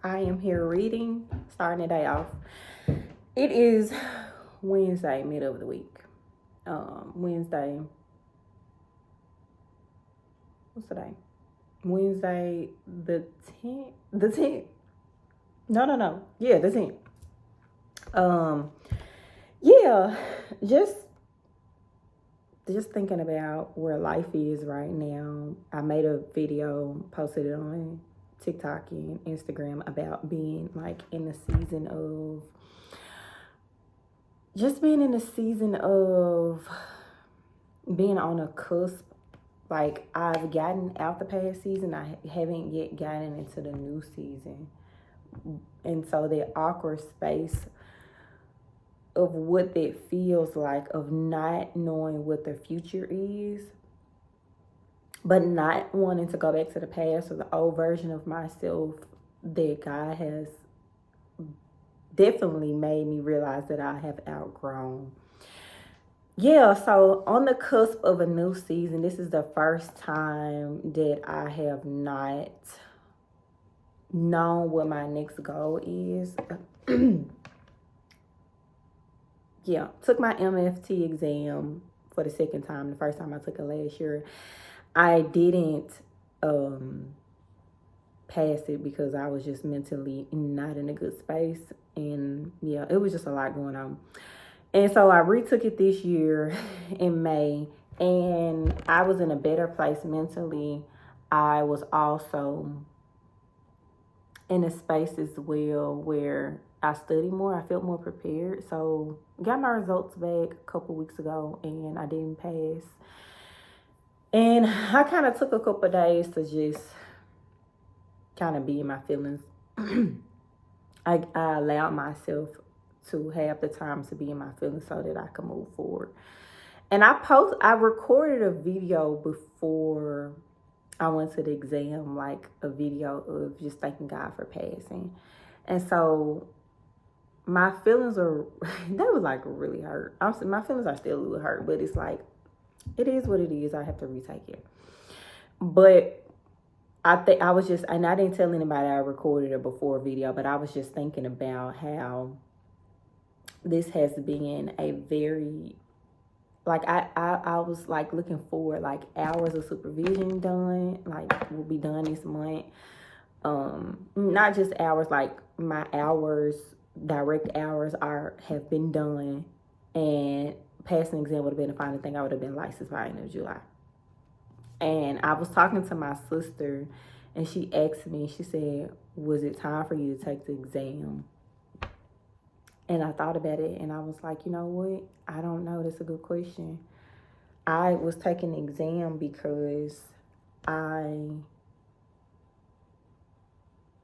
I am here reading, starting the day off. It is Wednesday, middle of the week. Wednesday, what's today? Wednesday, the 10th. The 10th. No. Yeah, the 10th. Um, yeah, just just thinking about where life is right now. I made a video, posted it on TikTok and Instagram about being like in the season of just being in the season of being on a cusp. Like, I've gotten out the past season, I haven't yet gotten into the new season. And so the awkward space of what that feels like, of not knowing what the future is, but not wanting to go back to the past or the old version of myself that God has definitely made me realize that I have outgrown. Yeah, so on the cusp of a new season, this is the first time that I have not known what my next goal is. Yeah, took my MFT exam for the second time. The first time I took it last year, I didn't pass it because I was just mentally not in a good space. And yeah, it was just a lot going on. And so I retook it this year in May, and I was in a better place mentally. I was also in a space as well where I studied more. I felt more prepared. So got my results back a couple weeks ago, and I didn't pass. And I kind of took a couple of days to just kind of be in my feelings. I allowed myself to have the time to be in my feelings so that I could move forward. And I recorded a video before I went to the exam, like a video of just thanking God for passing. And so my feelings are, they was like really hurt. My feelings are still a little hurt, but it's like, it is what it is. I have to retake it. But I think I was just, and I didn't tell anybody I recorded a before video, but I was just thinking about how this has been a very, like, I was like looking forward, like hours of supervision done, like will be done this month. Not just hours, like my hours, direct hours have been done, and passing exam would have been the final thing. I would have been licensed by the end of July. And I was talking to my sister, and she asked me, she said, was it time for you to take the exam? And I thought about it, and I was like, you know what? I don't know. That's a good question. I was taking the exam because I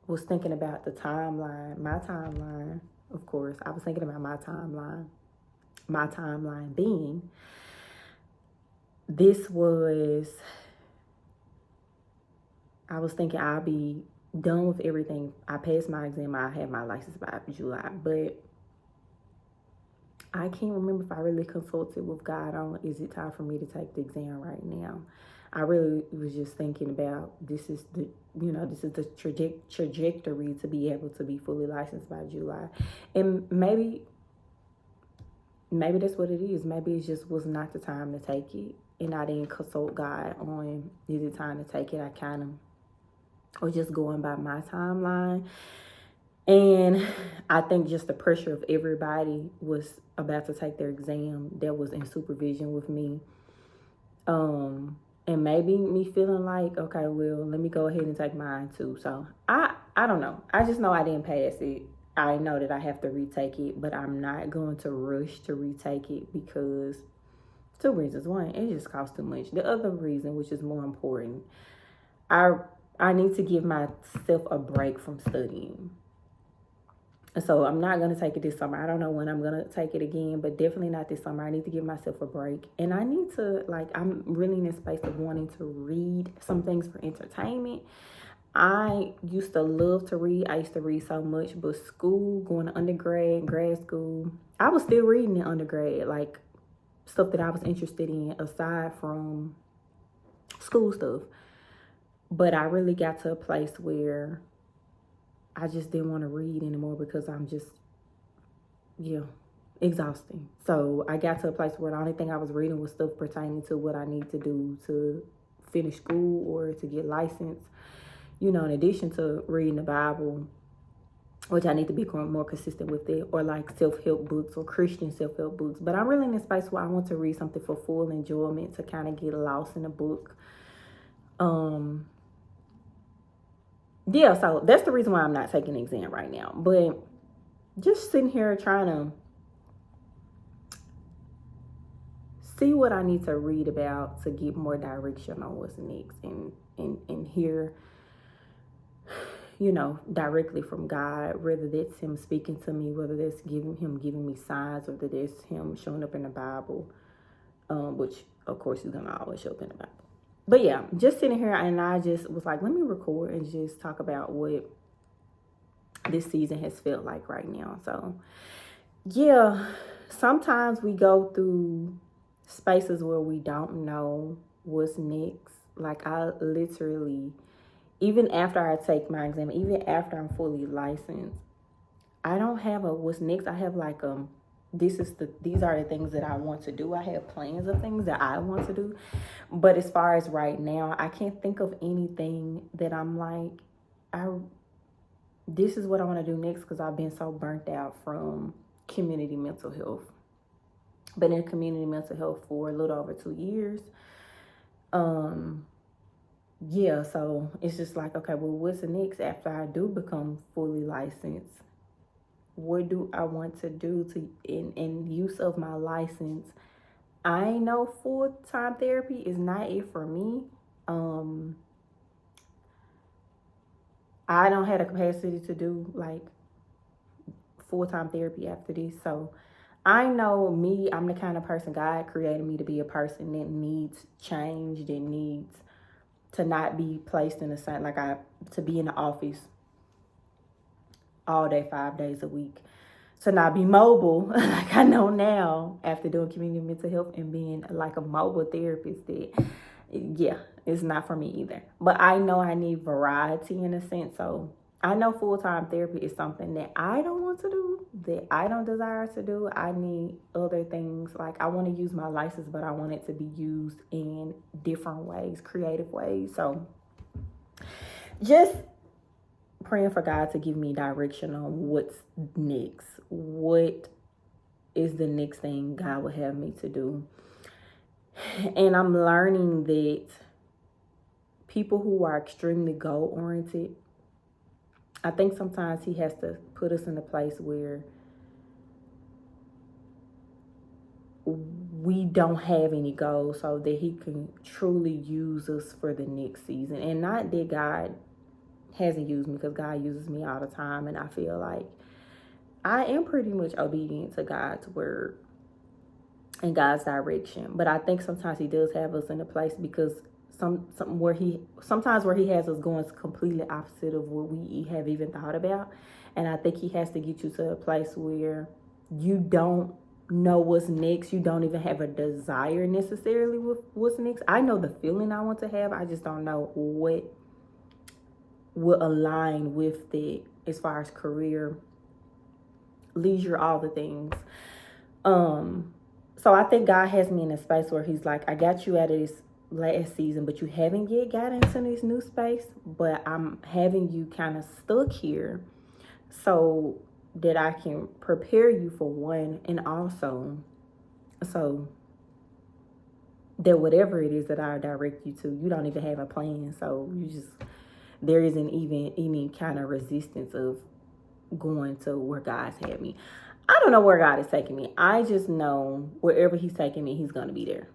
was thinking about the timeline, my timeline, of course. I was thinking about my timeline being, I was thinking I'll be done with everything. I passed my exam, I have my license by July, but I can't remember if I really consulted with God on, is it time for me to take the exam right now? I really was just thinking about, this is the trajectory to be able to be fully licensed by July. And maybe that's what it is. Maybe it just was not the time to take it, and I didn't consult God on, is it time to take it? I kind of was just going by my timeline. And I think just the pressure of everybody was about to take their exam that was in supervision with me. And maybe me feeling like, okay, well, let me go ahead and take mine too. So I don't know. I just know I didn't pass it. I know that I have to retake it, but I'm not going to rush to retake it because two reasons. One, it just costs too much. The other reason, which is more important, I need to give myself a break from studying. So I'm not going to take it this summer. I don't know when I'm going to take it again, but definitely not this summer. I need to give myself a break. And I need to, like, I'm really in a space of wanting to read some things for entertainment. I used to love to read. I used to read so much, but school, going to undergrad, grad school, I was still reading in undergrad, like stuff that I was interested in aside from school stuff. But I really got to a place where I just didn't want to read anymore because I'm just, yeah, exhausting. So I got to a place where the only thing I was reading was stuff pertaining to what I need to do to finish school or to get licensed. You know, in addition to reading the Bible, which I need to be more consistent with it, or like self-help books or Christian self-help books. But I'm really in a space where I want to read something for full enjoyment, to kind of get lost in a book. Yeah, so that's the reason why I'm not taking an exam right now. But just sitting here trying to see what I need to read about to get more direction on what's next, and hear, you know, directly from God, whether that's him speaking to me, whether that's giving me signs, whether that's him showing up in the Bible, which of course he's gonna always show up in the Bible. But yeah, just sitting here, and I just was like, let me record and just talk about what this season has felt like right now. So yeah, sometimes we go through spaces where we don't know what's next. Like, I literally, even after I take my exam, even after I'm fully licensed, I don't have a what's next. I have like these are the things that I want to do. I have plans of things that I want to do. But as far as right now, I can't think of anything that I'm like, this is what I want to do next, because I've been so burnt out from community mental health. Been in community mental health for a little over 2 years. Yeah, so it's just like, okay, well, what's the next after I do become fully licensed? What do I want to do to in use of my license? I know full-time therapy is not it for me. I don't have the capacity to do like full-time therapy after this. So I know me, I'm the kind of person, God created me to be a person that needs change, that needs to not be placed in the same, to be in the office all day, 5 days a week, to not be mobile, like I know now after doing community mental health and being like a mobile therapist, that, yeah, it's not for me either. But I know I need variety in a sense. So I know full-time therapy is something that I don't want to do, that I don't desire to do. I need other things. Like, I want to use my license, but I want it to be used in different ways, creative ways. So just praying for God to give me direction on what's next. What is the next thing God will have me to do? And I'm learning that people who are extremely goal-oriented, I think sometimes he has to put us in a place where we don't have any goals, so that he can truly use us for the next season. And not that God hasn't used me, because God uses me all the time, and I feel like I am pretty much obedient to God's word and God's direction. But I think sometimes he does have us in a place, because sometimes where he has us going is completely opposite of what we have even thought about. And I think he has to get you to a place where you don't know what's next. You don't even have a desire necessarily with what's next. I know the feeling I want to have. I just don't know what will align with it as far as career, leisure, all the things. So I think God has me in a space where he's like, I got you out of this last season, but you haven't yet got into this new space, but I'm having you kind of stuck here so that I can prepare you for one, and also so that whatever it is that I direct you to, you don't even have a plan. So there isn't even any kind of resistance of going to where God's had me. I don't know where God is taking me. I just know wherever he's taking me, he's going to be there.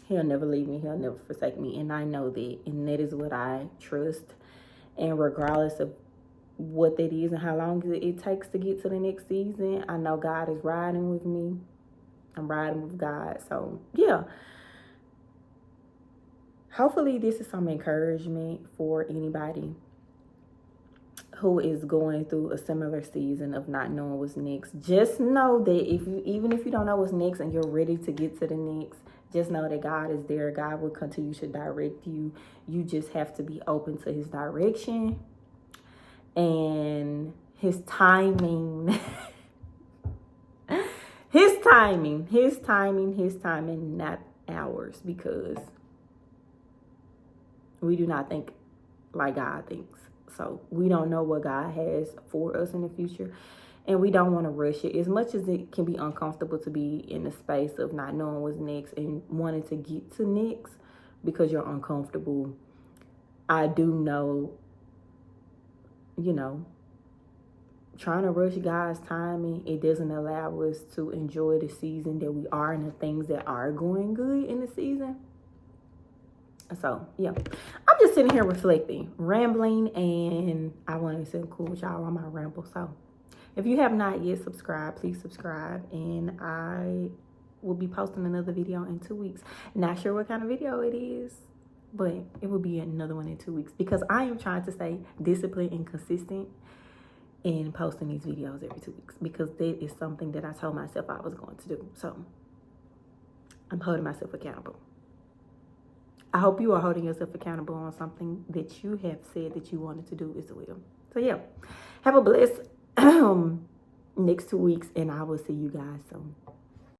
He'll never leave me. He'll never forsake me. And I know that. And that is what I trust. And regardless of what that is and how long it takes to get to the next season, I know God is riding with me. I'm riding with God. So, yeah. Hopefully this is some encouragement for anybody who is going through a similar season of not knowing what's next. Just know that even if you don't know what's next and you're ready to get to the next, just know that God is there. God will continue to direct you. You just have to be open to his direction And his timing, his timing, not ours, because we do not think like God thinks. So we don't know what God has for us in the future. And we don't want to rush it. As much as it can be uncomfortable to be in the space of not knowing what's next and wanting to get to next because you're uncomfortable, I do know, trying to rush God's timing, it doesn't allow us to enjoy the season that we are and the things that are going good in the season. So, yeah, I'm just sitting here reflecting, rambling, and I want to sit cool with y'all on my ramble. So, if you have not yet subscribed, please subscribe, and I will be posting another video in 2 weeks. Not sure what kind of video it is, but it will be another one in 2 weeks because I am trying to stay disciplined and consistent in posting these videos every 2 weeks because that is something that I told myself I was going to do. So I'm holding myself accountable. I hope you are holding yourself accountable on something that you have said that you wanted to do as well. So yeah, have a blessed next 2 weeks, and I will see you guys soon.